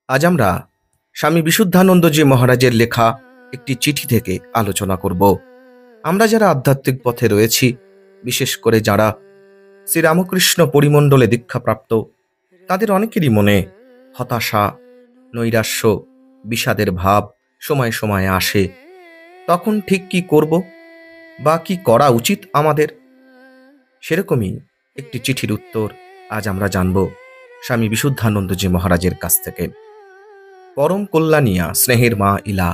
আজ আমরা স্বামী বিশুদ্ধানন্দজি মহারাজের লেখা একটি চিঠি থেকে আলোচনা করব। আমরা যারা আধ্যাত্মিক পথে রয়েছি, বিশেষ করে যারা শ্রীরামকৃষ্ণ পরিমণ্ডলে দীক্ষাপ্রাপ্ত, তাদের অনেকেরই মনে হতাশা, নৈরাশ্য, বিষাদের ভাব সময়ে সময়ে আসে। তখন ঠিক কি করব বা কি করা উচিত আমাদের, সেরকমই একটি চিঠির উত্তর আজ আমরা জানব স্বামী বিশুদ্ধানন্দজি মহারাজের কাছ থেকে। পরম কল্যাণিয়া স্নেহের মা ইলা,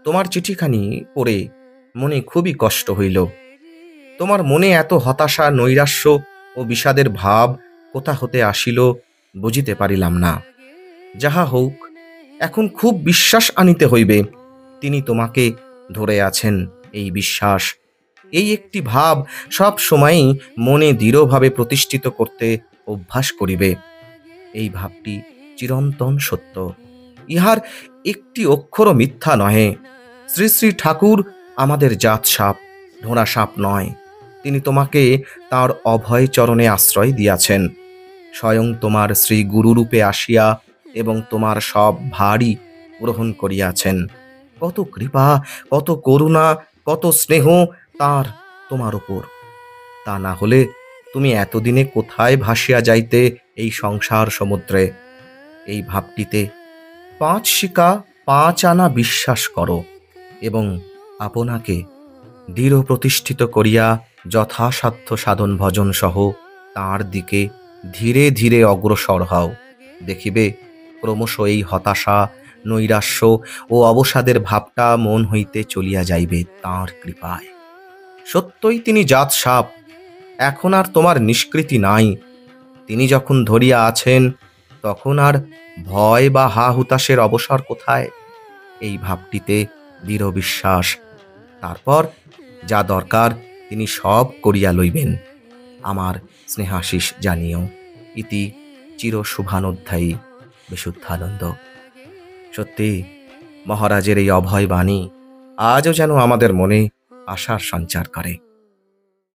তোমার চিঠিখানি পড়ে মনে খুবই কষ্ট হইল। তোমার মনে এত হতাশা, নৈরাশ্য ও বিষাদের ভাব কোথা হতে আসিল বুঝিতে পারিলাম না। যাহা হোক, এখন খুব বিশ্বাস আনিতে হইবে তিনি তোমাকে ধরে আছেন। এই বিশ্বাস, এই একটি ভাব সব সময়ই মনে দৃঢ়ভাবে প্রতিষ্ঠিত করতে অভ্যাস করিবে। এই ভাবটি চিরন্তন সত্য, ইহার একটি অক্ষরও মিথ্যা নহে। শ্রী শ্রী ঠাকুর আমাদের জাত সাপ, ঢোঁড়া সাপ নয়। তিনি তোমাকে তাঁর অভয় চরণে আশ্রয় দিয়াছেন। স্বয়ং তোমার শ্রী গুরুরূপে আসিয়া এবং তোমার সব ভারই গ্রহণ করিয়াছেন। কত কৃপা, কত করুণা, কত স্নেহ তাঁর তোমার উপর! তা না হলে তুমি এতদিনে কোথায় ভাসিয়া যাইতে এই সংসার সমুদ্রে? এই ভাবটিতে ৫ শিকা ৫ আনা বিশ্বাস করো এবং আপনাকে দৃঢ় প্রতিষ্ঠিত করিয়া যথাসাধ্য সাধন ভজন সহ তাঁর দিকে ধীরে ধীরে অগ্রসর হও। দেখিবে ক্রমশ এই হতাশা, নৈরাশ্য ও অবসাদের ভাবটা মন হইতে চলিয়া যাইবে তাঁর কৃপায়। সত্যই তিনি জাত সাপ, এখন আর তোমার নিষ্কৃতি নাই। তিনি যখন ধরিয়া আছেন, তখন আর ভয় বা হা হুতাশের অবসর কোথায়? এই ভাবটিতে দৃঢ় বিশ্বাস, তারপর যা দরকার তিনি সব করিয়া লইবেন। আমার স্নেহাশিস জানিও। ইতি চির শুভানুধ্যায়ী বিশুদ্ধানন্দ। সত্যি মহারাজের এই অভয় বাণী আজও যেন আমাদের মনে আশার সঞ্চার করে।